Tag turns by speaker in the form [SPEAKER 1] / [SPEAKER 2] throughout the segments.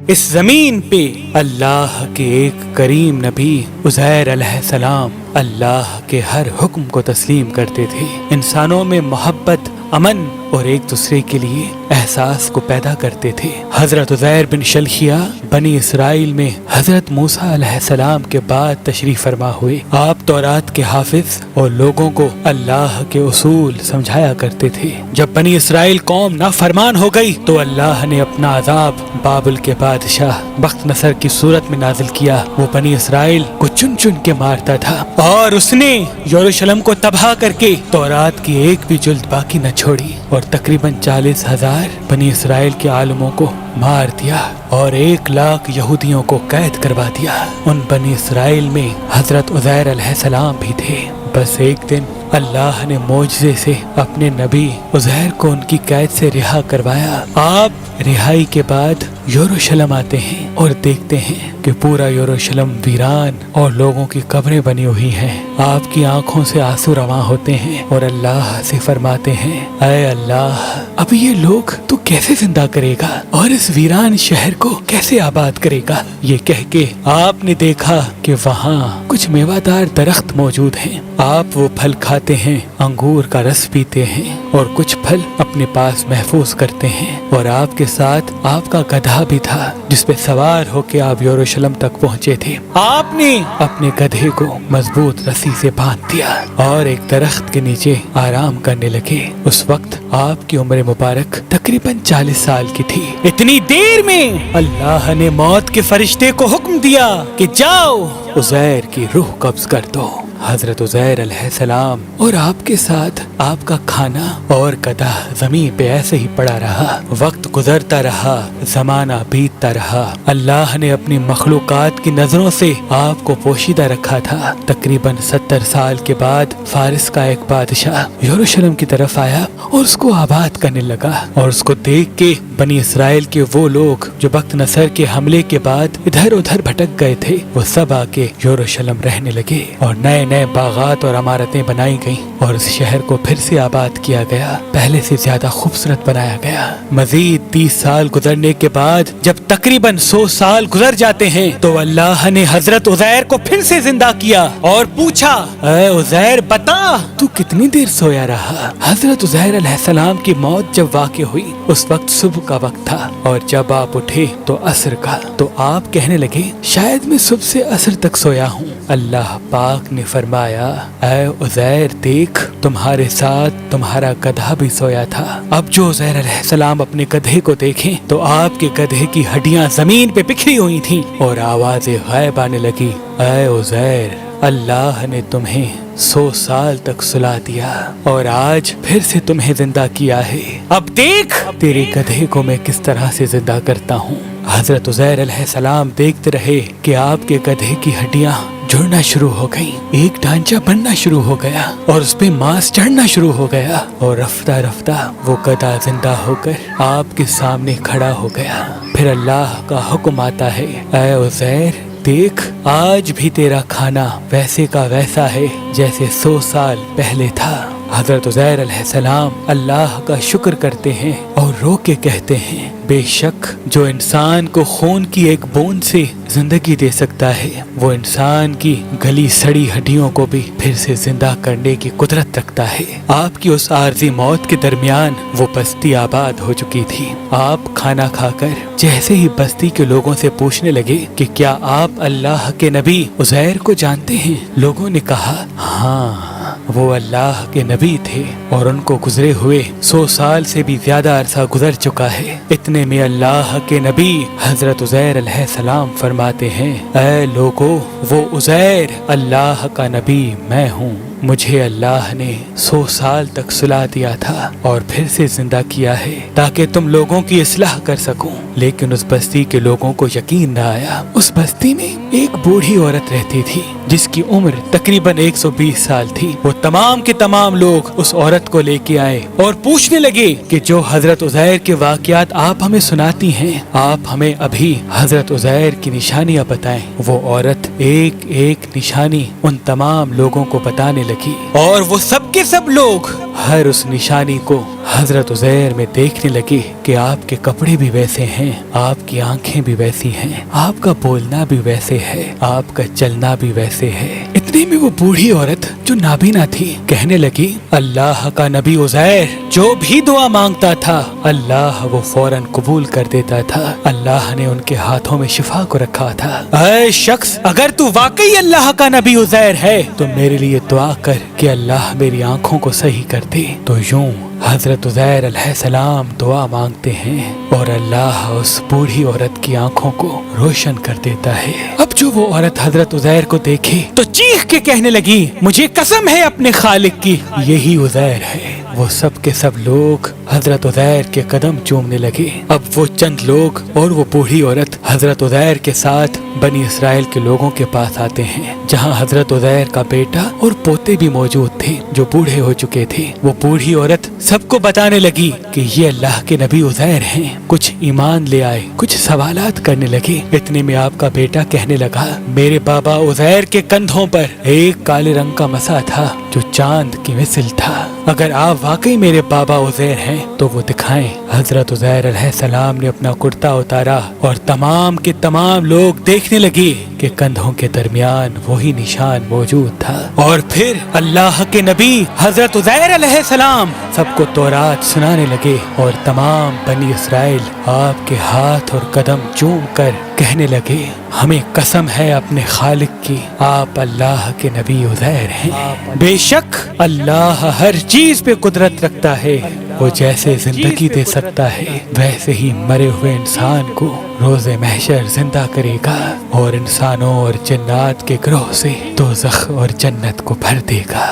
[SPEAKER 1] اس زمین پہ اللہ کے ایک کریم نبی عزیر علیہ السلام اللہ کے ہر حکم کو تسلیم کرتے تھے، انسانوں میں محبت، امن اور ایک دوسرے کے لیے احساس کو پیدا کرتے تھے۔ حضرت عزیر بن شلخیہ بنی اسرائیل میں حضرت موسیٰ علیہ السلام کے بعد تشریف فرما ہوئے۔ آپ تورات کے حافظ اور لوگوں کو اللہ کے اصول سمجھایا کرتے تھے۔ جب بنی اسرائیل قوم نافرمان ہو گئی تو اللہ نے اپنا عذاب بابل کے بادشاہ بخت نصر کی صورت میں نازل کیا۔ وہ بنی اسرائیل کو چن چن کے مارتا تھا اور اس نے یروشلم کو تباہ کر کے تورات کی ایک بھی جلد باقی نہ چھوڑی اور تقریباً 40,000 بنی اسرائیل کے عالموں کو مار دیا اور 1,00,000 یہودیوں کو قید کروا دیا۔ ان بنی اسرائیل میں حضرت عزیر علیہ السلام بھی تھے۔ بس ایک دن اللہ نے معجزے سے اپنے نبی عزیر کو ان کی قید سے رہا کروایا۔ آپ رہائی کے بعد یروشلم آتے ہیں اور دیکھتے ہیں کہ پورا یروشلم ویران اور لوگوں کی قبریں بنی ہوئی ہیں۔ آپ کی آنکھوں سے آنسو رواں ہوتے ہیں اور اللہ سے فرماتے ہیں، اے اللہ، اب یہ لوگ تو کیسے زندہ کرے گا اور اس ویران شہر کو کیسے آباد کرے گا؟ یہ کہہ کے آپ نے دیکھا کہ وہاں کچھ میوہ دار درخت موجود ہیں۔ آپ وہ پھل کھاتے ہیں، انگور کا رس پیتے ہیں اور کچھ پھل اپنے پاس محفوظ کرتے ہیں، اور آپ کے ساتھ آپ کا گدھا بھی تھا جس پہ سوار ہو کے آپ یروشلم تک پہنچے تھے۔ آپ نے اپنے گدھے کو مضبوط رسی سے باندھ دیا اور ایک درخت کے نیچے آرام کرنے لگے۔ اس وقت آپ کی عمر مبارک تقریباً 40 سال کی تھی۔ اتنی دیر میں اللہ نے موت کے فرشتے کو حکم دیا کہ جاؤ عزیر کی روح قبض کر دو۔ حضرت عزیر علیہ السلام اور آپ کے ساتھ آپ کا کھانا اور گدھا زمین پہ ایسے ہی پڑا رہا۔ وقت گزرتا رہا، زمانہ بیتتا رہا۔ اللہ نے اپنی مخلوقات کی نظروں سے آپ کو پوشیدہ رکھا تھا۔ تقریباً 70 سال کے بعد فارس کا ایک بادشاہ یروشلم کی طرف آیا اور اس کو آباد کرنے لگا، اور اس کو دیکھ کے بنی اسرائیل کے وہ لوگ جو بخت نصر کے حملے کے بعد ادھر ادھر بھٹک گئے تھے، وہ سب آ کے یروشلم رہنے لگے اور نئے نئے باغات اور عمارتیں بنائی گئیں اور اس شہر کو پھر سے آباد کیا گیا، پہلے سے زیادہ خوبصورت بنایا گیا۔ مزید 30 سال گزرنے کے بعد جب تقریباً 100 سال گزر جاتے ہیں تو اللہ نے حضرت عزیر کو پھر سے زندہ کیا اور پوچھا، اے عزیر بتا تو کتنی دیر سویا رہا؟ حضرت عزیر علیہ السلام کی موت جب واقع ہوئی اس وقت صبح کا وقت تھا، اور جب آپ اٹھے تو عصر کا۔ تو آپ کہنے لگے، شاید میں صبح سے عصر تک سویا ہوں۔ اللہ پاک نے فرمایا، اے عزیر دیکھ، تمہارے ساتھ تمہارا گدھا بھی سویا تھا۔ اب جو عزیر علیہ السلام اپنے گدھے کو دیکھیں تو آپ کے گدھے کی ہڈیاں زمین پہ بکھری ہوئی تھیں اور آوازیں غائب آنے لگی۔ اے عزیر، اللہ نے تمہیں 100 سال تک سلا دیا اور آج پھر سے تمہیں زندہ کیا ہے۔ اب دیکھ تیرے گدھے کو میں کس طرح سے زندہ کرتا ہوں۔ حضرت عزیر علیہ السلام دیکھتے رہے کہ آپ کے گدھے کی ہڈیاں جڑنا شروع ہو گئی، ایک ڈھانچہ بننا شروع ہو گیا اور اس پہ ماس چڑھنا شروع ہو گیا، اور رفتہ رفتہ وہ گدھا زندہ ہو کر آپ کے سامنے کھڑا ہو گیا۔ پھر اللہ کا حکم آتا ہے، اے عزیر دیکھ، آج بھی تیرا کھانا ویسے کا ویسا ہے جیسے 100 سال پہلے تھا۔ حضرت عزیر علیہ السلام اللہ کا شکر کرتے ہیں اور رو کے کہتے ہیں، بے شک جو انسان کو خون کی ایک بوند سے زندگی دے سکتا ہے وہ انسان کی گلی سڑی ہڈیوں کو بھی پھر سے زندہ کرنے کی قدرت رکھتا ہے۔ آپ کی اس عارضی موت کے درمیان وہ بستی آباد ہو چکی تھی۔ آپ کھانا کھا کر جیسے ہی بستی کے لوگوں سے پوچھنے لگے کہ کیا آپ اللہ کے نبی عزیر کو جانتے ہیں؟ لوگوں نے کہا، ہاں وہ اللہ کے نبی تھے اور ان کو گزرے ہوئے 100 سال سے بھی زیادہ عرصہ گزر چکا ہے۔ اتنے میں اللہ کے نبی حضرت عزیر علیہ السلام فرماتے ہیں، اے لوگو، وہ عزیر اللہ کا نبی میں ہوں۔ مجھے اللہ نے 100 سال تک سلا دیا تھا اور پھر سے زندہ کیا ہے تاکہ تم لوگوں کی اصلاح کر سکوں، لیکن اس بستی کے لوگوں کو یقین نہ آیا۔ اس بستی میں ایک بوڑھی عورت رہتی تھی جس کی عمر تقریباً 120 سال تھی۔ وہ تمام کے تمام لوگ اس عورت کو لے کے آئے اور پوچھنے لگے کہ جو حضرت عزیر کے واقعات آپ ہمیں سناتی ہیں، آپ ہمیں ابھی حضرت عزیر کی نشانیاں بتائیں۔ وہ عورت ایک ایک نشانی ان تمام لوگوں کو بتانے لگی اور وہ سب کے سب لوگ ہر اس نشانی کو حضرت عزیر میں دیکھنے لگے کہ آپ کے کپڑے بھی ویسے ہیں، آپ کی آنکھیں بھی ویسی ہیں، آپ کا بولنا بھی ویسے ہے، آپ کا چلنا بھی ویسے ہے۔ اتنے میں وہ بوڑھی عورت جو نابینا تھی کہنے لگی، اللہ کا نبی عزیر جو بھی دعا مانگتا تھا اللہ وہ فوراً قبول کر دیتا تھا، اللہ نے ان کے ہاتھوں میں شفا کو رکھا تھا۔ اے شخص، اگر تو واقعی اللہ کا نبی عزیر ہے تو میرے لیے دعا کر کہ اللہ میری آنکھوں کو صحیح کر دے۔ تو یوں حضرت عزیر علیہ السلام دعا مانگتے ہیں اور اللہ اس بوڑھی عورت کی آنکھوں کو روشن کر دیتا ہے۔ اب جو وہ عورت حضرت عزیر کو دیکھے تو چیخ کے کہنے لگی، مجھے قسم ہے اپنے خالق کی، یہی عزیر ہے۔ وہ سب کے سب لوگ حضرت عزیر کے قدم چومنے لگے۔ اب وہ چند لوگ اور وہ بوڑھی عورت حضرت عزیر کے ساتھ بنی اسرائیل کے لوگوں کے پاس آتے ہیں، جہاں حضرت عزیر کا بیٹا اور پوتے بھی موجود تھے جو بوڑھے ہو چکے تھے۔ وہ بوڑھی عورت سب کو بتانے لگی کہ یہ اللہ کے نبی عزیر ہیں۔ کچھ ایمان لے آئے، کچھ سوالات کرنے لگے۔ اتنے میں آپ کا بیٹا کہنے لگا، میرے بابا عزیر کے کندھوں پر ایک کالے رنگ کا مسا تھا جو چاند کی مثل تھا، اگر آپ واقعی میرے بابا عزیر ہیں تو وہ دکھائیں۔ حضرت عزیر علیہ السلام نے اپنا کرتا اتارا اور تمام کے تمام لوگ دیکھنے لگے کہ کندھوں کے درمیان وہی نشان موجود تھا۔ اور پھر اللہ کے نبی حضرت عزیر علیہ السلام سب کو تورات سنانے لگے اور تمام بنی اسرائیل آپ کے ہاتھ اور قدم چوم کر کہنے لگے، ہمیں قسم ہے اپنے خالق کی، آپ اللہ کے نبی عزیر ہیں۔ بے شک اللہ ہر چیز پہ قدرت رکھتا ہے، وہ جیسے زندگی دے سکتا ہے ویسے ہی مرے ہوئے انسان کو روز محشر زندہ کرے گا اور انسانوں اور جنات کے گروہ سے دوزخ اور جنت کو بھر دے گا۔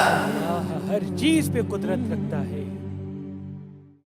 [SPEAKER 1] ہر چیز پہ قدرت رکھتا ہے۔